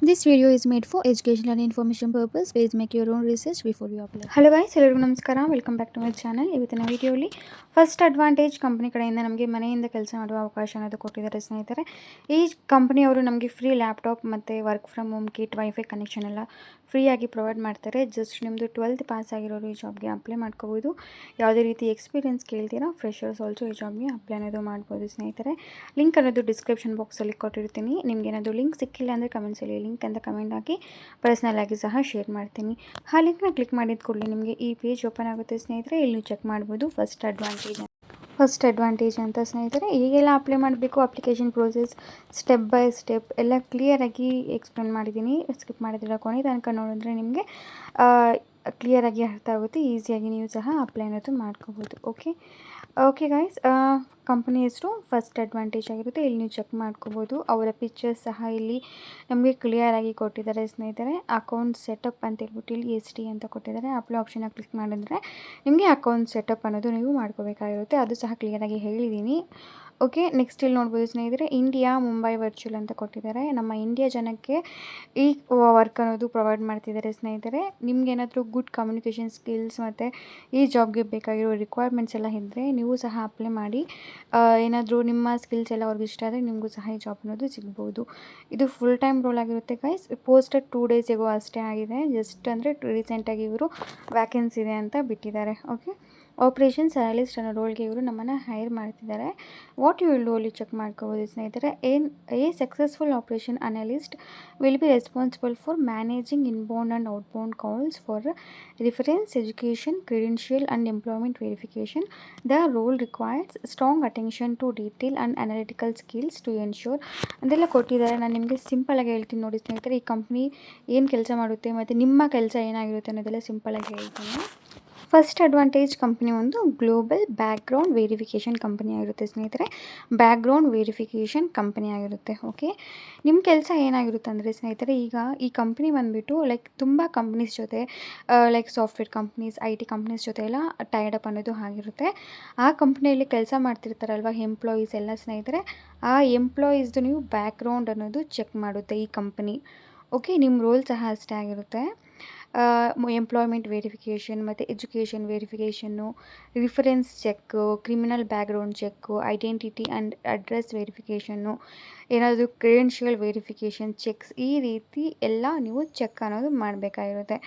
This video is made for educational and information purpose. Please make your own research before you apply. Hello guys, ಎಲ್ಲರಿಗೂ ನಮಸ್ಕಾರ. Welcome back to my channel. ಇವತ್ತಿನ ವಿಡಿಯೋಲಿ first advantage company ಕಡೆಯಿಂದ ನಮಗೆ ಮನೆಯಿಂದ ಕೆಲಸ ಮಾಡುವ ಅವಕಾಶ ಅನ್ನೋದು ಕೊಟ್ಟಿದ್ದಾರೆ ಸ್ನೇಹಿತರೆ. ಈ ಕಂಪನಿಯವರು ನಮಗೆ ಫ್ರೀ ಲ್ಯಾಪ್ಟಾಪ್ ಮತ್ತು work from home kit, wifi connection ಎಲ್ಲ ಫ್ರೀಯಾಗಿ ಪ್ರೊವೈಡ್ ಮಾಡ್ತಾರೆ. ಜಸ್ಟ್ ನಿಮ್ಮದು 12th ಪಾಸ್ ಆಗಿರೋರು ಈ ಜಾಬ್ಗೆ ಅಪ್ಲೈ ಮಾಡ್ಕೋಬೋದು. ಯಾವುದೇ ರೀತಿ ಎಕ್ಸ್ಪೀರಿಯನ್ಸ್ ಕೇಳ್ತೀರಾ, ಫ್ರೆಷರ್ಸ್ ಆಲ್ಸೋ ಈ ಜಾಬ್ಗೆ ಅಪ್ಲೈ ಅನ್ನೋದು ಮಾಡ್ಬೋದು ಸ್ನೇಹಿತರೆ. ಲಿಂಕ್ ಅನ್ನೋದು ಡಿಸ್ಕ್ರಿಪ್ಷನ್ ಬಾಕ್ಸಲ್ಲಿ ಕೊಟ್ಟಿರ್ತೀನಿ. ನಿಮ್ಗೆ ಏನಾದರೂ ಲಿಂಕ್ ಸಿಕ್ಕಿಲ್ಲ ಅಂದರೆ ಕಮೆಂಟ್ಸಲ್ಲಿ ಲಿಂಕ್ ಅಂತ ಕಮೆಂಟ್ ಹಾಕಿ ಪರ್ಸ್ನಲ್ ಆಗಿ ಸಹ ಶೇರ್ ಮಾಡ್ತೀನಿ. ಆ ಲಿಂಕ್ನ ಕ್ಲಿಕ್ ಮಾಡಿದ ಕೂಡಲೇ ನಿಮಗೆ ಈ ಪೇಜ್ ಓಪನ್ ಆಗುತ್ತೆ ಸ್ನೇಹಿತರೆ. ಇಲ್ಲಿ ನೀವು ಚೆಕ್ ಮಾಡ್ಬೋದು ಫಸ್ಟ್ ಅಡ್ವಾಂಟೇಜ್ ಅಂತ ಸ್ನೇಹಿತರೆ. ಈಗೆಲ್ಲ ಅಪ್ಲೈ ಮಾಡಬೇಕು, application process step by step ಎಲ್ಲ ಕ್ಲಿಯರಾಗಿ ಎಕ್ಸ್ಪ್ಲೇನ್ ಮಾಡಿದ್ದೀನಿ. ಸ್ಕಿಪ್ ಮಾಡಿದ್ರೆ ಕೊನೆ ತನಕ ನೋಡಿದ್ರೆ ನಿಮಗೆ ಕ್ಲಿಯರಾಗಿ ಅರ್ಥ ಆಗುತ್ತೆ. ಈಸಿಯಾಗಿ ನೀವು ಸಹ ಅಪ್ಲೈ ಅನ್ನೋದು ಮಾಡ್ಕೋಬೋದು. ಓಕೆ ಗೈಸ್, ಕಂಪನಿ ಹೆಸರು ಫಸ್ಟ್ ಅಡ್ವಾಂಟೇಜ್ ಆಗಿರುತ್ತೆ. ಇಲ್ಲಿ ನೀವು ಚೆಕ್ ಮಾಡ್ಕೋಬೋದು. ಅವರ ಪಿಕ್ಚರ್ಸ್ ಸಹ ಇಲ್ಲಿ ನಮಗೆ ಕ್ಲಿಯರಾಗಿ ಕೊಟ್ಟಿದ್ದಾರೆ ಸ್ನೇಹಿತರೆ. ಅಕೌಂಟ್ ಸೆಟಪ್ ಅಂತ ಹೇಳ್ಬಿಟ್ಟು ಇಲ್ಲಿ SD ಅಂತ ಕೊಟ್ಟಿದ್ದಾರೆ. ಅಪ್ಲೈ ಆಪ್ಷನ್ನ ಕ್ಲಿಕ್ ಮಾಡಿದ್ರೆ ನಿಮಗೆ ಅಕೌಂಟ್ ಸೆಟಪ್ ಅನ್ನೋದು ನೀವು ಮಾಡ್ಕೋಬೇಕಾಗಿರುತ್ತೆ. ಅದು ಸಹ ಕ್ಲಿಯರಾಗಿ ಹೇಳಿದ್ದೀನಿ. ನೆಕ್ಸ್ಟ್ ಇಲ್ಲಿ ನೋಡ್ಬೋದು ಸ್ನೇಹಿತರೆ, ಇಂಡಿಯಾ ಮುಂಬೈ ವರ್ಚುವಲ್ ಅಂತ ಕೊಟ್ಟಿದ್ದಾರೆ. ನಮ್ಮ ಇಂಡಿಯಾ ಜನಕ್ಕೆ ಈ ವರ್ಕ್ ಅನ್ನೋದು ಪ್ರೊವೈಡ್ ಮಾಡ್ತಿದ್ದಾರೆ ಸ್ನೇಹಿತರೆ. ನಿಮ್ಗೇನಾದರೂ ಗುಡ್ ಕಮ್ಯುನಿಕೇಷನ್ ಸ್ಕಿಲ್ಸ್ ಮತ್ತು ಈ ಜಾಬ್ಗೆ ಬೇಕಾಗಿರೋ ರಿಕ್ವೈರ್ಮೆಂಟ್ಸ್ ಎಲ್ಲ ಇದ್ದರೆ ನೀವು ಸಹ ಅಪ್ಲೈ ಮಾಡಿ. ಏನಾದರೂ ನಿಮ್ಮ ಸ್ಕಿಲ್ಸ್ ಎಲ್ಲ ಅವ್ರಿಗೆ ಇಷ್ಟ ಆದರೆ ನಿಮಗೂ ಸಹ ಈ ಜಾಬ್ ಅನ್ನೋದು ಸಿಗ್ಬೋದು. ಇದು ಫುಲ್ ಟೈಮ್ ರೋಲ್ ಆಗಿರುತ್ತೆ ಗೈಸ್. ಪೋಸ್ಟೆಡ್ 2 days ago ಅಷ್ಟೇ ಆಗಿದೆ. ಜಸ್ಟ್ ಅಂದರೆ ರೀಸೆಂಟಾಗಿ ಇವರು ವ್ಯಾಕೆನ್ಸಿ ಇದೆ ಅಂತ ಬಿಟ್ಟಿದ್ದಾರೆ. ಆಪರೇಷನ್ಸ್ ಅನಲಿಸ್ಟ್ ಅನ್ನೋ ರೋಲ್ಗೆ ಇವರು ನಮ್ಮನ್ನು ಹೈರ್ ಮಾಡ್ತಿದ್ದಾರೆ. ವಾಟ್ ಯು ವಿಲ್ ಡೂ ಅಲ್ಲಿ ಚೆಕ್ ಮಾಡ್ಕೋಬೋದು ಸ್ನೇಹಿತರೆ. A successful operation analyst will be responsible for managing inbound and outbound calls for reference, education, credential and employment verification. The role requires strong attention to detail and analytical skills to ensure ಅಂತೆಲ್ಲ ಕೊಟ್ಟಿದ್ದಾರೆ. ನಾನು ನಿಮಗೆ ಸಿಂಪಲಾಗಿ ಹೇಳ್ತೀನಿ ನೋಡಿ ಸ್ನೇಹಿತರೆ. ಈ company ಏನು ಕೆಲಸ ಮಾಡುತ್ತೆ ಮತ್ತು ನಿಮ್ಮ ಕೆಲಸ ಏನಾಗಿರುತ್ತೆ ಅನ್ನೋದೆಲ್ಲ ಸಿಂಪಲಾಗಿ ಹೇಳ್ತೀನಿ. ಫಸ್ಟ್ ಅಡ್ವಾಂಟೇಜ್ ಕಂಪನಿ ಒಂದು ಗ್ಲೋಬಲ್ ಬ್ಯಾಕ್ಗ್ರೌಂಡ್ ವೆರಿಫಿಕೇಷನ್ ಕಂಪನಿ ಆಗಿರುತ್ತೆ ಸ್ನೇಹಿತರೆ. ಬ್ಯಾಕ್ಗ್ರೌಂಡ್ ವೆರಿಫಿಕೇಷನ್ ಕಂಪನಿ ಆಗಿರುತ್ತೆ. ನಿಮ್ಮ ಕೆಲಸ ಏನಾಗಿರುತ್ತೆ ಅಂದರೆ ಸ್ನೇಹಿತರೆ, ಈಗ ಈ ಕಂಪ್ನಿ ಬಂದುಬಿಟ್ಟು ತುಂಬ ಕಂಪ್ನೀಸ್ ಜೊತೆ ಸಾಫ್ಟ್ವೇರ್ ಕಂಪ್ನೀಸ್, IT ಕಂಪ್ನೀಸ್ ಜೊತೆ ಎಲ್ಲ ಟೈಡ್ ಅಪ್ ಅನ್ನೋದು ಆಗಿರುತ್ತೆ. ಆ ಕಂಪ್ನಿಯಲ್ಲಿ ಕೆಲಸ ಮಾಡ್ತಿರ್ತಾರಲ್ವ ಎಂಪ್ಲಾಯೀಸ್ ಎಲ್ಲ ಸ್ನೇಹಿತರೆ, ಆ ಎಂಪ್ಲಾಯೀಸ್ದು ನೀವು ಬ್ಯಾಕ್ಗ್ರೌಂಡ್ ಅನ್ನೋದು ಚೆಕ್ ಮಾಡುತ್ತೆ ಈ ಕಂಪನಿ. ನಿಮ್ಮ ರೋಲ್ ಸಹ ಅಷ್ಟೇ ಆಗಿರುತ್ತೆ. ಎಂಪ್ಲಾಯ್ಮೆಂಟ್ ವೆರಿಫಿಕೇಷನ್ ಮತ್ತು education verification, reference cheque, criminal background cheque, identity and address verification, ಏನಾದರೂ ಕ್ರೆಡೆನ್ಷಿಯಲ್ ವೆರಿಫಿಕೇಷನ್ ಚೆಕ್ಸ್, ಈ ರೀತಿ ಎಲ್ಲ ನೀವು ಚೆಕ್ ಅನ್ನೋದು ಮಾಡಬೇಕಾಗಿರುತ್ತೆ.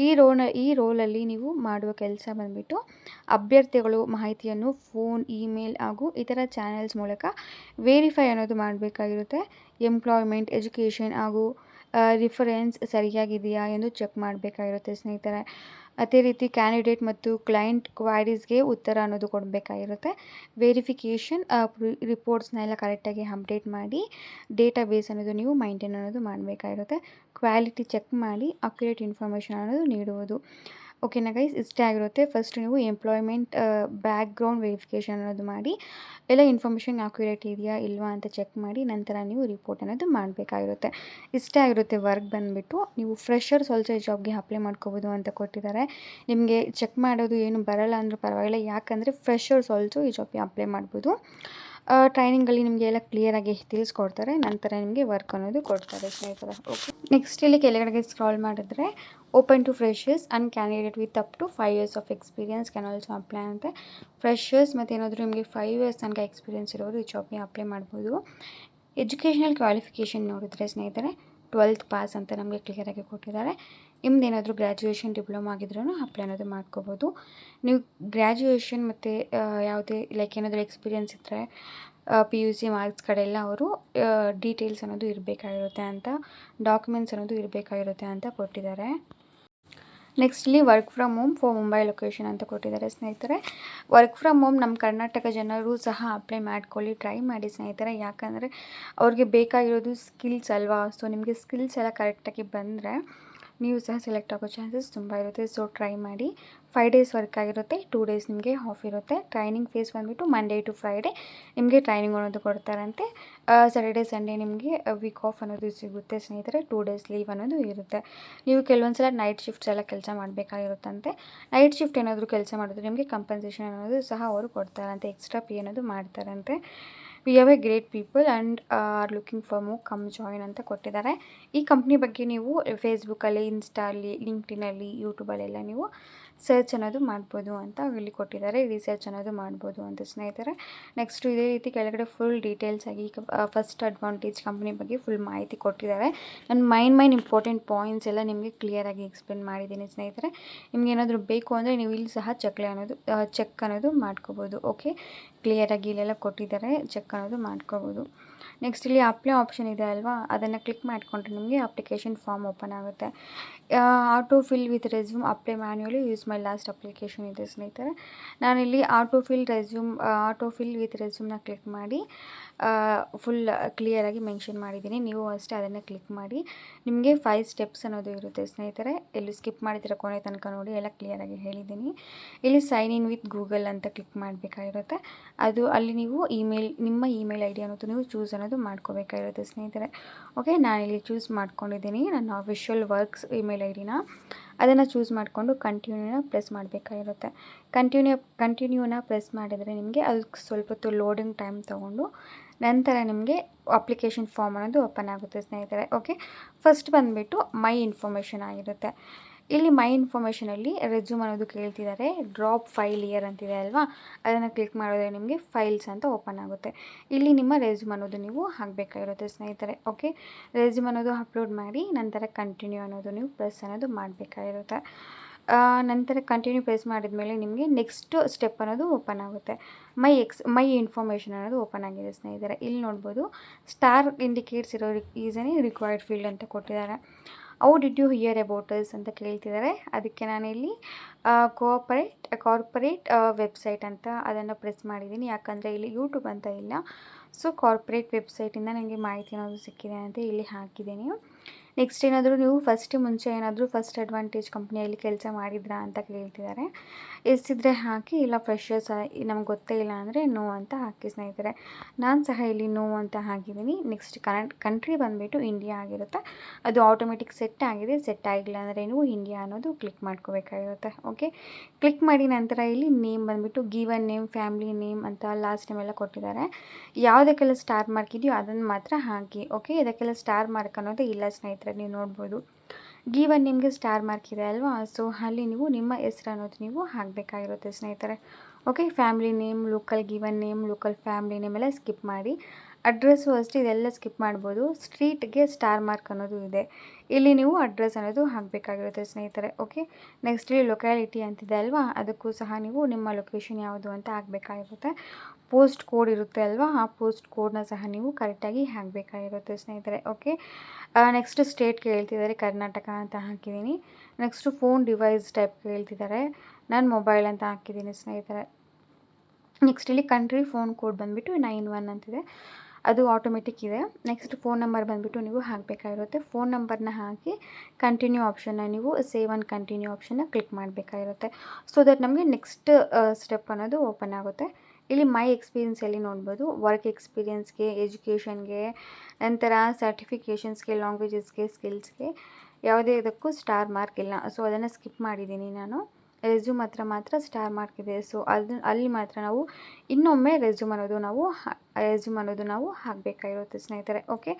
ಈ ರೋಲಲ್ಲಿ ನೀವು ಮಾಡುವ ಕೆಲಸ ಬಂದುಬಿಟ್ಟು ಅಭ್ಯರ್ಥಿಗಳು ಮಾಹಿತಿಯನ್ನು ಫೋನ್, ಇಮೇಲ್ ಹಾಗೂ ಇತರ ಚಾನೆಲ್ಸ್ ಮೂಲಕ ವೆರಿಫೈ ಅನ್ನೋದು ಮಾಡಬೇಕಾಗಿರುತ್ತೆ. ಎಂಪ್ಲಾಯ್ಮೆಂಟ್, ಎಜುಕೇಷನ್ ಹಾಗೂ ರಿಫರೆನ್ಸ್ ಸರಿಯಾಗಿದೆಯಾ ಎಂದು ಚೆಕ್ ಮಾಡಬೇಕಾಗಿರುತ್ತೆ ಸ್ನೇಹಿತರೆ. ಅದೇ ರೀತಿ ಕ್ಯಾಂಡಿಡೇಟ್ ಮತ್ತು ಕ್ಲೈಂಟ್ ಕ್ವೈರೀಸ್ಗೆ ಉತ್ತರ ಅನ್ನೋದು ಕೊಡಬೇಕಾಗಿರುತ್ತೆ. ವೆರಿಫಿಕೇಷನ್ ರಿಪೋರ್ಟ್ಸ್ನ ಎಲ್ಲ ಕರೆಕ್ಟಾಗಿ ಅಪ್ಡೇಟ್ ಮಾಡಿ ಡೇಟಾಬೇಸ್ ಅನ್ನೋದು ನೀವು ಮೈಂಟೈನ್ ಅನ್ನೋದು ಮಾಡಬೇಕಾಗಿರುತ್ತೆ. ಕ್ವಾಲಿಟಿ ಚೆಕ್ ಮಾಡಿ ಅಕ್ಯುರೇಟ್ ಇನ್ಫಾರ್ಮೇಷನ್ ಅನ್ನೋದು ನೀಡುವುದು. ಓಕೆನಾ ಗೈಸ್, ಇಷ್ಟೇ ಆಗಿರುತ್ತೆ. ಫಸ್ಟ್ ನೀವು ಎಂಪ್ಲಾಯ್ಮೆಂಟ್ ಬ್ಯಾಕ್ಗ್ರೌಂಡ್ ವೆರಿಫಿಕೇಷನ್ ಅನ್ನೋದು ಮಾಡಿ ಎಲ್ಲ ಇನ್ಫಾರ್ಮೇಷನ್ ಅಕ್ಯುರೇಟ್ ಇದೆಯಾ ಇಲ್ವಾ ಅಂತ ಚೆಕ್ ಮಾಡಿ ನಂತರ ನೀವು ರಿಪೋರ್ಟ್ ಅನ್ನೋದು ಮಾಡಬೇಕಾಗಿರುತ್ತೆ. ಇಷ್ಟೇ ಆಗಿರುತ್ತೆ. ವರ್ಕ್ ಬಂದುಬಿಟ್ಟು ನೀವು ಫ್ರೆಷರ್ಸ್ ಆಲ್ಸೋ ಈ ಜಾಬ್ಗೆ ಅಪ್ಲೈ ಮಾಡ್ಕೋಬೋದು ಅಂತ ಕೊಟ್ಟಿದ್ದಾರೆ. ನಿಮಗೆ ಚೆಕ್ ಮಾಡೋದು ಏನು ಬರಲ್ಲ ಅಂದರೂ ಪರವಾಗಿಲ್ಲ, ಯಾಕಂದರೆ ಫ್ರೆಷರ್ಸ್ ಆಲ್ಸೋ ಈ ಜಾಬ್ಗೆ ಅಪ್ಲೈ ಮಾಡ್ಬೋದು. ಟ್ರೈನಿಂಗಲ್ಲಿ ನಿಮಗೆ ಎಲ್ಲ ಕ್ಲಿಯರಾಗಿ ತಿಳಿಸ್ಕೊಡ್ತಾರೆ. ನಂತರ ನಿಮಗೆ ವರ್ಕ್ ಅನ್ನೋದು ಕೊಡ್ತಾರೆ ಸ್ನೇಹಿತರೆ. ನೆಕ್ಸ್ಟ್ ಇಲ್ಲಿ ಕೆಳಗಡೆಗೆ ಸ್ಕ್ರಾಲ್ ಮಾಡಿದ್ರೆ open to freshers and candidate with up to 5 years of experience can also apply ಅಂತೆ. ಫ್ರೆಷರ್ಸ್ ಮತ್ತು ಏನಾದರೂ ನಿಮಗೆ 5 years ತನಕ ಎಕ್ಸ್ಪೀರಿಯನ್ಸ್ ಇರೋರು ಈ ಜಾಬ್ಗೆ ಅಪ್ಲೈ ಮಾಡ್ಬೋದು. ಎಜುಕೇಷನಲ್ ಕ್ವಾಲಿಫಿಕೇಷನ್ ನೋಡಿದ್ರೆ ಸ್ನೇಹಿತರೆ 12th ಪಾಸ್ ಅಂತ ನಮಗೆ ಕ್ಲಿಯರಾಗಿ ಕೊಟ್ಟಿದ್ದಾರೆ. ನಿಮ್ದೇನಾದರೂ ಗ್ರ್ಯಾಜುಯೇಷನ್, ಡಿಪ್ಲೊಮಾ ಆಗಿದ್ರೂ ಅಪ್ಲೈ ಅನ್ನೋದು ಮಾಡ್ಕೋಬೋದು. ನೀವು ಗ್ರ್ಯಾಜುಯೇಷನ್ ಮತ್ತು ಯಾವುದೇ ಏನಾದರೂ ಎಕ್ಸ್ಪೀರಿಯನ್ಸ್ ಇದ್ದರೆ PUC ಮಾರ್ಕ್ಸ್ ಕಡೆಲ್ಲ ಅವರು ಡೀಟೇಲ್ಸ್ ಅನ್ನೋದು ಇರಬೇಕಾಗಿರುತ್ತೆ ಅಂತ, ಡಾಕ್ಯುಮೆಂಟ್ಸ್ ಅನ್ನೋದು ಇರಬೇಕಾಗಿರುತ್ತೆ ಅಂತ ಕೊಟ್ಟಿದ್ದಾರೆ. ನೆಕ್ಸ್ಟ್ ಇಲ್ಲಿ work from home for Mumbai location ಅಂತ ಕೊಟ್ಟಿದ್ದಾರೆ ಸ್ನೇಹಿತರೆ. ವರ್ಕ್ ಫ್ರಮ್ ಹೋಮ್ ನಮ್ಮ ಕರ್ನಾಟಕ ಜನರು ಸಹ ಅಪ್ಲೈ ಮಾಡ್ಕೊಳ್ಳಿ, ಟ್ರೈ ಮಾಡಿ ಸ್ನೇಹಿತರೆ. ಯಾಕಂದರೆ ಅವ್ರಿಗೆ ಬೇಕಾಗಿರೋದು ಸ್ಕಿಲ್ಸ್ ಅಲ್ವಾ. ಸೊ ನಿಮಗೆ ಸ್ಕಿಲ್ಸ್ ಎಲ್ಲ ಕರೆಕ್ಟಾಗಿ ಬಂದರೆ ನೀವು ಸಹ ಸೆಲೆಕ್ಟ್ ಆಗೋ ಚಾನ್ಸಸ್ ತುಂಬ ಇರುತ್ತೆ. ಸೊ ಟ್ರೈ ಮಾಡಿ. 5 days ವರ್ಕ್ ಆಗಿರುತ್ತೆ, 2 days ನಿಮಗೆ ಆಫ್ ಇರುತ್ತೆ. ಟ್ರೈನಿಂಗ್ ಫೇಸ್ ಬಂದುಬಿಟ್ಟು ಮಂಡೇ ಟು ಫ್ರೈಡೇ ನಿಮಗೆ ಟ್ರೈನಿಂಗ್ ಅನ್ನೋದು ಕೊಡ್ತಾರಂತೆ. ಸ್ಯಾಟರ್ಡೇ ಸಂಡೇ ನಿಮಗೆ ವೀಕ್ ಆಫ್ ಅನ್ನೋದು ಸಿಗುತ್ತೆ ಸ್ನೇಹಿತರೆ. 2 days ಲೀವ್ ಅನ್ನೋದು ಇರುತ್ತೆ. ನೀವು ಕೆಲವೊಂದು ಸಲ ನೈಟ್ ಶಿಫ್ಟ್ಸ್ ಎಲ್ಲ ಕೆಲಸ ಮಾಡಬೇಕಾಗಿರುತ್ತಂತೆ. ನೈಟ್ ಶಿಫ್ಟ್ ಏನಾದರೂ ಕೆಲಸ ಮಾಡಿದ್ರೆ ನಿಮಗೆ ಕಂಪನ್ಸೇಷನ್ ಅನ್ನೋದು ಸಹ ಅವರು ಕೊಡ್ತಾರಂತೆ, ಎಕ್ಸ್ಟ್ರಾ ಪೇ ಅನ್ನೋದು ಮಾಡ್ತಾರಂತೆ. We have A great people and are looking for more, come join ಅಂತ ಕೊಟ್ಟಿದ್ದಾರೆ. ಈ ಕಂಪ್ನಿ ಬಗ್ಗೆ ನೀವು ಫೇಸ್ಬುಕ್ಕಲ್ಲಿ, ಇನ್ಸ್ಟಾಲ್ಲಿ, ಲಿಂಕ್ಡ್ಇನಲ್ಲಿ, ಯೂಟ್ಯೂಬಲ್ಲೆಲ್ಲ ನೀವು ಸರ್ಚ್ ಅನ್ನೋದು ಮಾಡ್ಬೋದು ಅಂತ ಇಲ್ಲಿ ಕೊಟ್ಟಿದ್ದಾರೆ. ರಿಸರ್ಚ್ ಅನ್ನೋದು ಮಾಡ್ಬೋದು ಅಂತ ಸ್ನೇಹಿತರೆ. ನೆಕ್ಸ್ಟು ಇದೇ ರೀತಿ ಕೆಳಗಡೆ ಫುಲ್ ಡೀಟೇಲ್ಸ್ ಆಗಿ ಫಸ್ಟ್ ಅಡ್ವಾಂಟೇಜ್ ಕಂಪ್ನಿ ಬಗ್ಗೆ ಫುಲ್ ಮಾಹಿತಿ ಕೊಟ್ಟಿದ್ದಾರೆ. ನಾನು ಮೈನ್ ಇಂಪಾರ್ಟೆಂಟ್ ಪಾಯಿಂಟ್ಸ್ ಎಲ್ಲ ನಿಮಗೆ ಕ್ಲಿಯರಾಗಿ ಎಕ್ಸ್ಪ್ಲೇನ್ ಮಾಡಿದ್ದೀನಿ ಸ್ನೇಹಿತರೆ. ನಿಮ್ಗೆ ಏನಾದರೂ ಬೇಕು ಅಂದರೆ ನೀವು ಇಲ್ಲಿ ಸಹ ಚೆಕ್ ಅನ್ನೋದು ಮಾಡ್ಕೋಬೋದು. ಓಕೆ, ಕ್ಲಿಯರಾಗಿ ಇಲ್ಲೆಲ್ಲ ಕೊಟ್ಟಿದ್ದಾರೆ, ಚೆಕ್ ಅನ್ನೋದು ಮಾಡ್ಕೋಬೋದು. ನೆಕ್ಸ್ಟ್ ಇಲ್ಲಿ ಅಪ್ಲೈ ಆಪ್ಷನ್ ಇದೆ ಅಲ್ವಾ, ಅದನ್ನು ಕ್ಲಿಕ್ ಮಾಡಿಕೊಂಡ್ರೆ ನಿಮಗೆ ಅಪ್ಲಿಕೇಶನ್ ಫಾರ್ಮ್ ಓಪನ್ ಆಗುತ್ತೆ. Auto fill with resume apply manually use my last application ಇದೆ ಸ್ನೇಹಿತರೆ. ನಾನಿಲ್ಲಿ ಆಟೋ ಫಿಲ್ ವಿತ್ ರೆಸ್ಯೂಮ್ನ ಕ್ಲಿಕ್ ಮಾಡಿ ಫುಲ್ ಕ್ಲಿಯರಾಗಿ ಮೆನ್ಷನ್ ಮಾಡಿದ್ದೀನಿ. ನೀವು ಅಷ್ಟೇ ಅದನ್ನು ಕ್ಲಿಕ್ ಮಾಡಿ. ನಿಮಗೆ 5 ಸ್ಟೆಪ್ಸ್ ಅನ್ನೋದು ಇರುತ್ತೆ ಸ್ನೇಹಿತರೆ. ಎಲ್ಲಿ ಸ್ಕಿಪ್ ಮಾಡಿದ್ರೆ ಕೊನೆ ತನಕ ನೋಡಿ, ಎಲ್ಲ ಕ್ಲಿಯರಾಗಿ ಹೇಳಿದ್ದೀನಿ. ಇಲ್ಲಿ ಸೈನ್ ಇನ್ ವಿತ್ ಗೂಗಲ್ ಅಂತ ಕ್ಲಿಕ್ ಮಾಡಬೇಕಾಗಿರುತ್ತೆ. ಅದು ಅಲ್ಲಿ ನೀವು ನಿಮ್ಮ ಇಮೇಲ್ ಐ ಡಿ ಅನ್ನೋದು ನೀವು ಚೂಸ್ ಅನ್ನೋದು ಮಾಡ್ಕೋಬೇಕಾಗಿರುತ್ತೆ ಸ್ನೇಹಿತರೆ. ಓಕೆ, ನಾನಿಲ್ಲಿ ಚೂಸ್ ಮಾಡ್ಕೊಂಡಿದ್ದೀನಿ ನನ್ನ ಆಫಿಷಿಯಲ್ ವರ್ಕ್ಸ್ ಇಮೇಲ್ ಐ ಡಿನ. ಅದನ್ನು ಚೂಸ್ ಮಾಡಿಕೊಂಡು ಕಂಟಿನ್ಯೂನ ಪ್ರೆಸ್ ಮಾಡಬೇಕಾಗಿರುತ್ತೆ. ಕಂಟಿನ್ಯೂನ ಪ್ರೆಸ್ ಮಾಡಿದರೆ ನಿಮಗೆ ಅದು ಸ್ವಲ್ಪ ಹೊತ್ತು ಲೋಡಿಂಗ್ ಟೈಮ್ ತೊಗೊಂಡು ನಂತರ ನಿಮಗೆ ಅಪ್ಲಿಕೇಶನ್ ಫಾರ್ಮ್ ಅನ್ನೋದು ಓಪನ್ ಆಗುತ್ತೆ ಸ್ನೇಹಿತರೆ. ಓಕೆ, ಫಸ್ಟ್ ಬಂದುಬಿಟ್ಟು ಮೈ ಇನ್ಫಾರ್ಮೇಷನ್ ಆಗಿರುತ್ತೆ. ಇಲ್ಲಿ ಮೈ ಇನ್ಫಾರ್ಮೇಷನಲ್ಲಿ ರೆಸ್ಯೂಮ್ ಅನ್ನೋದು ಕೇಳ್ತಿದ್ದಾರೆ. ಡ್ರಾಪ್ ಫೈಲ್ ಇಯರ್ ಅಂತಿದೆ ಅಲ್ವಾ, ಅದನ್ನು ಕ್ಲಿಕ್ ಮಾಡಿದ್ರೆ ನಿಮಗೆ ಫೈಲ್ಸ್ ಅಂತ ಓಪನ್ ಆಗುತ್ತೆ. ಇಲ್ಲಿ ನಿಮ್ಮ ರೆಸ್ಯೂಮ್ ಅನ್ನೋದು ನೀವು ಹಾಕಬೇಕಾಗಿರುತ್ತೆ ಸ್ನೇಹಿತರೆ. ಓಕೆ, ರೆಸ್ಯೂಮ್ ಅನ್ನೋದು ಅಪ್ಲೋಡ್ ಮಾಡಿ ನಂತರ ಕಂಟಿನ್ಯೂ ಅನ್ನೋದು ನೀವು ಪ್ರೆಸ್ ಅನ್ನೋದು ಮಾಡಬೇಕಾಗಿರುತ್ತೆ. ನಂತರ ಕಂಟಿನ್ಯೂ ಪ್ರೆಸ್ ಮಾಡಿದ ಮೇಲೆ ನಿಮಗೆ ನೆಕ್ಸ್ಟ್ ಸ್ಟೆಪ್ ಅನ್ನೋದು ಓಪನ್ ಆಗುತ್ತೆ. ಮೈ ಇನ್ಫಾರ್ಮೇಷನ್ ಅನ್ನೋದು ಓಪನ್ ಆಗಿದೆ ಸ್ನೇಹಿತರೆ. ಇಲ್ಲಿ ನೋಡ್ಬೋದು ಸ್ಟಾರ್ ಇಂಡಿಕೇಟ್ಸ್ ಇರೋ ಈಸನಿ ರಿಕ್ವೈರ್ಡ್ ಫೀಲ್ಡ್ ಅಂತ ಕೊಟ್ಟಿದ್ದಾರೆ. How did you hear about us ಅಂತ ಕೇಳ್ತಿದ್ದಾರೆ. ಅದಕ್ಕೆ ನಾನಿಲ್ಲಿ ಕಾರ್ಪೊರೇಟ್ ವೆಬ್ಸೈಟ್ ಅಂತ ಅದನ್ನು ಪ್ರೆಸ್ ಮಾಡಿದ್ದೀನಿ. ಯಾಕಂದರೆ ಇಲ್ಲಿ ಯೂಟ್ಯೂಬ್ ಅಂತ ಇಲ್ಲ, ಸೊ ಕಾರ್ಪೊರೇಟ್ ವೆಬ್ಸೈಟಿಂದ ನನಗೆ ಮಾಹಿತಿ ಅನ್ನೋದು ಸಿಕ್ಕಿದೆ ಅಂತ ಇಲ್ಲಿ ಹಾಕಿದ್ದೀನಿ. ನೆಕ್ಸ್ಟ್ ಏನಾದರೂ ನೀವು ಮುಂಚೆ ಏನಾದರೂ ಫಸ್ಟ್ ಅಡ್ವಾಂಟೇಜ್ ಕಂಪ್ನಿಯಲ್ಲಿ ಕೆಲಸ ಮಾಡಿದ್ರಾ ಅಂತ ಕೇಳ್ತಿದ್ದಾರೆ. ಎಷ್ಟಿದ್ರೆ ಹಾಕಿ, ಇಲ್ಲ ಫ್ರೆಶರ್ಸ್ ನಮ್ಗೆ ಗೊತ್ತೇ ಇಲ್ಲ ಅಂದರೆ ನೋ ಅಂತ ಹಾಕಿ ಸ್ನೇಹಿತರೆ. ನಾನು ಸಹ ಇಲ್ಲಿ ನೋ ಅಂತ ಹಾಕಿದ್ದೀನಿ. ನೆಕ್ಸ್ಟ್ ಕಂಟ್ರಿ ಬಂದುಬಿಟ್ಟು ಇಂಡಿಯಾ ಆಗಿರುತ್ತೆ. ಅದು ಆಟೋಮೆಟಿಕ್ ಸೆಟ್ ಆಗಿದೆ. ಸೆಟ್ ಆಗಿಲ್ಲ ಅಂದರೆ ನೀವು ಇಂಡಿಯಾ ಅನ್ನೋದು ಕ್ಲಿಕ್ ಮಾಡ್ಕೋಬೇಕಾಗಿರುತ್ತೆ. ಓಕೆ, ಕ್ಲಿಕ್ ಮಾಡಿ ನಂತರ ಇಲ್ಲಿ ನೇಮ್ ಬಂದುಬಿಟ್ಟು ಗಿವನ್ ನೇಮ್, ಫ್ಯಾಮಿಲಿ ನೇಮ್ ಅಂತ ಲಾಸ್ಟ್ ನೇಮ್ ಎಲ್ಲ ಕೊಟ್ಟಿದ್ದಾರೆ. ಯಾವುದಕ್ಕೆಲ್ಲ ಸ್ಟಾರ್ ಮಾರ್ಕ್ ಇದೆಯೋ ಅದನ್ನು ಮಾತ್ರ ಹಾಕಿ. ಓಕೆ, ಇದಕ್ಕೆಲ್ಲ ಸ್ಟಾರ್ ಮಾರ್ಕ್ ಅನ್ನೋದು ಇಲ್ಲ ಸ್ನೇಹಿತರೆ, ನೀವು ನೋಡ್ಬೋದು. ಗಿವನ್ ನಿಮಗೆ ಸ್ಟಾರ್ ಮಾರ್ಕ್ ಇದೆ ಅಲ್ವಾ, ಸೊ ಅಲ್ಲಿ ನೀವು ನಿಮ್ಮ ಹೆಸರು ಅನ್ನೋದು ನೀವು ಹಾಕಬೇಕಾಗಿರುತ್ತೆ ಸ್ನೇಹಿತರೆ. Okay, family name, local given name, local family name ಎಲ್ಲ ಸ್ಕಿಪ್ ಮಾಡಿ. ಅಡ್ರೆಸ್ಸು ಅಷ್ಟೇ, ಇದೆಲ್ಲ ಸ್ಕಿಪ್ ಮಾಡ್ಬೋದು. ಸ್ಟ್ರೀಟ್ಗೆ ಸ್ಟಾರ್ ಮಾರ್ಕ್ ಅನ್ನೋದು ಇದೆ, ಇಲ್ಲಿ ನೀವು ಅಡ್ರೆಸ್ ಅನ್ನೋದು ಹಾಕಬೇಕಾಗಿರುತ್ತೆ ಸ್ನೇಹಿತರೆ. ಓಕೆ, ನೆಕ್ಸ್ಟ್ ಇಲ್ಲಿ ಲೊಕ್ಯಾಲಿಟಿ ಅಂತಿದೆ ಅಲ್ವಾ, ಅದಕ್ಕೂ ಸಹ ನೀವು ನಿಮ್ಮ ಲೊಕೇಶನ್ ಯಾವುದು ಅಂತ ಹಾಕಬೇಕಾಗಿರುತ್ತೆ. ಪೋಸ್ಟ್ ಕೋಡ್ ಇರುತ್ತೆ ಅಲ್ವಾ, ಆ ಪೋಸ್ಟ್ ಕೋಡ್ನ ಸಹ ನೀವು ಕರೆಕ್ಟಾಗಿ ಹಾಕಬೇಕಾಗಿರುತ್ತೆ ಸ್ನೇಹಿತರೆ. ಓಕೆ, ನೆಕ್ಸ್ಟ್ ಸ್ಟೇಟ್ ಕೇಳ್ತಿದ್ದಾರೆ, ಕರ್ನಾಟಕ ಅಂತ ಹಾಕಿದ್ದೀನಿ. ನೆಕ್ಸ್ಟು ಫೋನ್ ಡಿವೈಸ್ ಟೈಪ್ ಕೇಳ್ತಿದ್ದಾರೆ, ನಾನು ಮೊಬೈಲ್ ಅಂತ ಹಾಕಿದ್ದೀನಿ ಸ್ನೇಹಿತರೆ. ನೆಕ್ಸ್ಟ್ ಇಲ್ಲಿ ಕಂಟ್ರಿ ಫೋನ್ ಕೋಡ್ ಬಂದುಬಿಟ್ಟು 91 ಅಂತಿದೆ, ಅದು ಆಟೋಮೆಟಿಕ್ ಇದೆ. ನೆಕ್ಸ್ಟ್ ಫೋನ್ ನಂಬರ್ ಬಂದುಬಿಟ್ಟು ನೀವು ಹಾಕಬೇಕಾಗಿರುತ್ತೆ. ಫೋನ್ ನಂಬರ್ನ ಹಾಕಿ ಕಂಟಿನ್ಯೂ ಆಪ್ಷನ್ನ ನೀವು ಸೇವ್ ಆ್ಯಂಡ್ ಕಂಟಿನ್ಯೂ ಆಪ್ಷನ್ನ ಕ್ಲಿಕ್ ಮಾಡಬೇಕಾಗಿರುತ್ತೆ. ಸೊ ದಟ್ ನಮಗೆ ನೆಕ್ಸ್ಟ್ ಸ್ಟೆಪ್ ಅನ್ನೋದು ಓಪನ್ ಆಗುತ್ತೆ. ಇಲ್ಲಿ ಮೈ ಎಕ್ಸ್ಪೀರಿಯನ್ಸಲ್ಲಿ ನೋಡ್ಬೋದು, ವರ್ಕ್ ಎಕ್ಸ್ಪೀರಿಯನ್ಸ್ಗೆ, ಎಜುಕೇಷನ್ಗೆ, ನಂತರ ಸರ್ಟಿಫಿಕೇಷನ್ಸ್ಗೆ, ಲ್ಯಾಂಗ್ವೇಜಸ್ಗೆ, ಸ್ಕಿಲ್ಸ್ಗೆ ಯಾವುದೇ ಇದಕ್ಕೂ ಸ್ಟಾರ್ ಮಾರ್ಕ್ ಇಲ್ಲ. ಸೊ ಅದನ್ನು ಸ್ಕಿಪ್ ಮಾಡಿದ್ದೀನಿ ನಾನು. ರೆಸ್ಯೂಮ್ ಹತ್ರ ಮಾತ್ರ ಸ್ಟಾರ್ ಮಾರ್ಕ್ ಇದೆ. ಸೊ ಅಲ್ಲಿ ಮಾತ್ರ ನಾವು ಇನ್ನೊಮ್ಮೆ ರೆಸ್ಯೂಮ್ ಅನ್ನೋದು ನಾವು ಹಾಕಬೇಕಾಗಿರುತ್ತೆ ಸ್ನೇಹಿತರೆ. ಓಕೆ,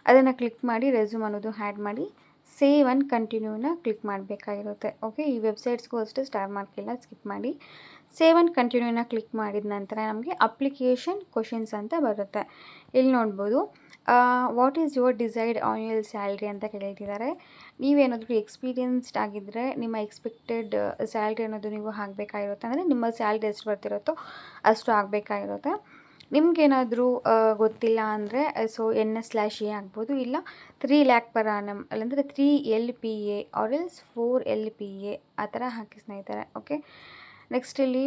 ಅದನ್ನು ಕ್ಲಿಕ್ ಮಾಡಿ ರೆಸ್ಯೂಮ್ ಅನ್ನೋದು ಆ್ಯಡ್ ಮಾಡಿ ಸೇವ್ ಆ್ಯಂಡ್ ಕಂಟಿನ್ಯೂನ ಕ್ಲಿಕ್ ಮಾಡಬೇಕಾಗಿರುತ್ತೆ. ಓಕೆ, ಈ ವೆಬ್ಸೈಟ್ಸ್ಗೂ ಅಷ್ಟೇ ಸ್ಟಾರ್ ಮಾರ್ಕ್ ಇಲ್ಲ, ಸ್ಕಿಪ್ ಮಾಡಿ. ಸೇವ್ ಆ್ಯಂಡ್ ಕಂಟಿನ್ಯೂನ ಕ್ಲಿಕ್ ಮಾಡಿದ ನಂತರ ನಮಗೆ ಅಪ್ಲಿಕೇಶನ್ ಕ್ವಶನ್ಸ್ ಅಂತ ಬರುತ್ತೆ. ಇಲ್ಲಿ ನೋಡ್ಬೋದು, what is your desired annual salary ಅಂತ ಕೇಳ್ತಿದ್ದಾರೆ. ನೀವೇನಾದರೂ ಎಕ್ಸ್ಪೀರಿಯನ್ಸ್ಡ್ ಆಗಿದ್ದರೆ ನಿಮ್ಮ ಎಕ್ಸ್ಪೆಕ್ಟೆಡ್ ಸ್ಯಾಲ್ರಿ ಅನ್ನೋದು ನೀವು ಹಾಕಬೇಕಾಗಿರುತ್ತೆ. ಅಂದರೆ ನಿಮ್ಮ ಸ್ಯಾಲ್ರಿ ಎಷ್ಟು ಬರ್ತಿರುತ್ತೋ ಅಷ್ಟು ಆಗಬೇಕಾಗಿರುತ್ತೆ. ನಿಮಗೇನಾದರೂ ಗೊತ್ತಿಲ್ಲ ಅಂದರೆ ಸೊ NS/A ಆಗ್ಬೋದು, ಇಲ್ಲ 3 lakh per annum ಅಲ್ಲಂದರೆ 3 LPA ಆರ್ ಎಲ್ಸ್ 4 LPA ಆ ಥರ ಹಾಕಿ ಸ್ನೇಹಿತರೆ. ಓಕೆ, ನೆಕ್ಸ್ಟ್ ಇಲ್ಲಿ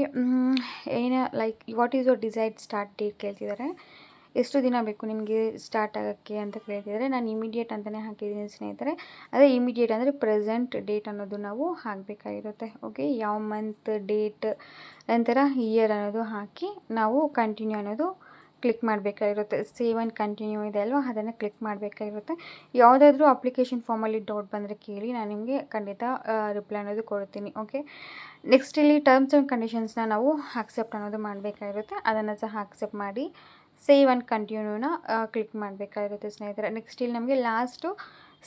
what is your desired start date ಕೇಳ್ತಿದ್ದಾರೆ. ಎಷ್ಟು ದಿನ ಬೇಕು ನಿಮಗೆ ಸ್ಟಾರ್ಟ್ ಆಗೋಕ್ಕೆ ಅಂತ ಕೇಳ್ತಿದ್ದಾರೆ. ನಾನು ಇಮಿಡಿಯೇಟ್ ಅಂತಲೇ ಹಾಕಿದ್ದೀನಿ ಸ್ನೇಹಿತರೆ. ಅದೇ ಇಮಿಡಿಯೇಟ್ ಅಂದರೆ ಪ್ರೆಸೆಂಟ್ ಡೇಟ್ ಅನ್ನೋದು ನಾವು ಹಾಕಬೇಕಾಗಿರುತ್ತೆ. ಓಕೆ, ಯಾವ ಮಂತ್, ಡೇಟ್, ನಂತರ ಇಯರ್ ಅನ್ನೋದು ಹಾಕಿ ನಾವು ಕಂಟಿನ್ಯೂ ಅನ್ನೋದು ಕ್ಲಿಕ್ ಮಾಡಬೇಕಾಗಿರುತ್ತೆ. ಸೇವ್ ಆ್ಯಂಡ್ ಕಂಟಿನ್ಯೂ ಇದೆ ಅಲ್ವಾ, ಅದನ್ನು ಕ್ಲಿಕ್ ಮಾಡಬೇಕಾಗಿರುತ್ತೆ. ಯಾವುದಾದ್ರೂ ಅಪ್ಲಿಕೇಶನ್ ಫಾರ್ಮಲ್ಲಿ ಡೌಟ್ ಬಂದರೆ ಕೇಳಿ, ನಾನು ನಿಮಗೆ ಖಂಡಿತ ರಿಪ್ಲೈ ಅನ್ನೋದು ಕೊಡ್ತೀನಿ. ಓಕೆ, ನೆಕ್ಸ್ಟ್ ಇಲ್ಲಿ ಟರ್ಮ್ಸ್ ಆ್ಯಂಡ್ ಕಂಡೀಷನ್ಸ್ನ ನಾವು ಅಕ್ಸೆಪ್ಟ್ ಅನ್ನೋದು ಮಾಡಬೇಕಾಗಿರುತ್ತೆ. ಅದನ್ನು ಸಹ ಅಕ್ಸೆಪ್ಟ್ ಮಾಡಿ ಸೇವ್ ಆ್ಯಂಡ್ ಕಂಟಿನ್ಯೂನ ಕ್ಲಿಕ್ ಮಾಡಬೇಕಾಗಿರುತ್ತೆ ಸ್ನೇಹಿತರೆ. ನೆಕ್ಸ್ಟ್ ಇಲ್ಲಿ ನಮಗೆ ಲಾಸ್ಟು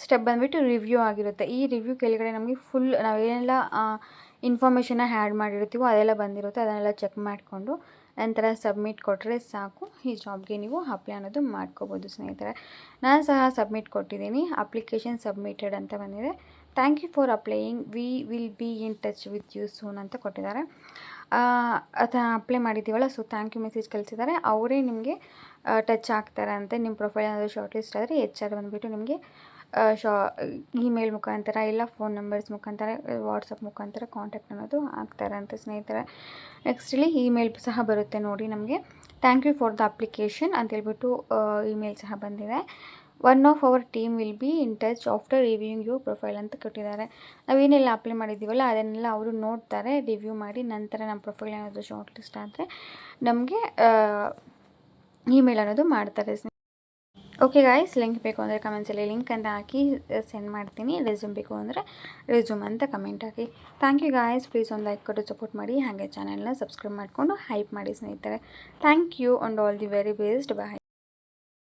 ಸ್ಟೆಪ್ ಬಂದುಬಿಟ್ಟು ರಿವ್ಯೂ ಆಗಿರುತ್ತೆ. ಈ ರಿವ್ಯೂ ಕೆಳಗಡೆ ನಮಗೆ ಫುಲ್ ನಾವೇನೆಲ್ಲ ಇನ್ಫಾರ್ಮೇಷನ್ನ ಆ್ಯಡ್ ಮಾಡಿರ್ತೀವೋ ಅದೆಲ್ಲ ಬಂದಿರುತ್ತೆ. ಅದನ್ನೆಲ್ಲ ಚೆಕ್ ಮಾಡಿಕೊಂಡು ನಂತರ ಸಬ್ಮಿಟ್ ಕೊಟ್ಟರೆ ಸಾಕು, ಈ ಜಾಬ್ಗೆ ನೀವು ಅಪ್ಲೈ ಅನ್ನೋದು ಮಾಡ್ಕೋಬೋದು ಸ್ನೇಹಿತರೆ. ನಾನು ಸಹ ಸಬ್ಮಿಟ್ ಕೊಟ್ಟಿದ್ದೀನಿ. ಅಪ್ಲಿಕೇಶನ್ ಸಬ್ಮಿಟೆಡ್ ಅಂತ ಬಂದಿದೆ. Thank you for applying, we will be in touch with you soon ಅಂತ ಕೊಟ್ಟಿದ್ದಾರೆ. ಅಪ್ಲೈ ಮಾಡಿದ್ದೀವಲ್ಲ, ಸೊ ಥ್ಯಾಂಕ್ ಯು ಮೆಸೇಜ್ ಕಳಿಸಿದ್ದಾರೆ. ಅವರೇ ನಿಮಗೆ ಟಚ್ ಆಗ್ತಾರೆ ಅಂತ. ನಿಮ್ಮ ಪ್ರೊಫೈಲ್ ಏನಾದರೂ ಶಾರ್ಟ್ ಲಿಸ್ಟ್ ಆದರೆ HR ಬಂದುಬಿಟ್ಟು ನಿಮಗೆ ಇಮೇಲ್ ಮುಖಾಂತರ ಇಲ್ಲ ಫೋನ್ ನಂಬರ್ಸ್ ಮುಖಾಂತರ ವಾಟ್ಸಪ್ ಮುಖಾಂತರ ಕಾಂಟ್ಯಾಕ್ಟ್ ಅನ್ನೋದು ಆಗ್ತಾರೆ ಅಂತ ಸ್ನೇಹಿತರೆ. ನೆಕ್ಸ್ಟಲ್ಲಿ ಇಮೇಲ್ ಸಹ ಬರುತ್ತೆ ನೋಡಿ ನಮಗೆ, thank you for the application ಅಂತೇಳ್ಬಿಟ್ಟು ಇಮೇಲ್ ಸಹ ಬಂದಿದೆ. One of our team will be in touch after reviewing your profile ಅಂತ ಕೊಟ್ಟಿದ್ದಾರೆ. ನಾವೇನೆಲ್ಲ ಅಪ್ಲೈ ಮಾಡಿದ್ದೀವಲ್ಲ ಅದನ್ನೆಲ್ಲ ಅವರು ನೋಡ್ತಾರೆ, ರಿವ್ಯೂ ಮಾಡಿ ನಂತರ ನಮ್ಮ ಪ್ರೊಫೈಲ್ ಏನಾದರೂ ಶಾರ್ಟ್ ಲಿಸ್ಟ್ ಆದರೆ ನಮಗೆ ಇಮೇಲ್ ಅನ್ನೋದು ಮಾಡ್ತಾರೆ. ಓಕೆ ಗಾಯ್ಸ್, ಲಿಂಕ್ ಬೇಕು ಅಂದರೆ ಕಮೆಂಟ್ಸಲ್ಲಿ ಲಿಂಕ್ ಅಂತ ಹಾಕಿ ಸೆಂಡ್ ಮಾಡ್ತೀನಿ. ರೆಸ್ಯೂಮ್ ಬೇಕು ಅಂದರೆ ರೆಸ್ಯೂಮ್ ಅಂತ ಕಮೆಂಟ್ ಹಾಕಿ. ಥ್ಯಾಂಕ್ ಯು ಗಾಯ್ಸ್, ಪ್ಲೀಸ್ ಒಂದು ಲೈಕ್ ಕೊಟ್ಟು ಸಪೋರ್ಟ್ ಮಾಡಿ. ಹಾಗೆ ಚಾನಲ್ನ ಸಬ್ಸ್ಕ್ರೈಬ್ ಮಾಡಿಕೊಂಡು ಹೈಪ್ ಮಾಡಿ ಸ್ನೇಹಿತರೆ. Thank you and all the very best. Bye.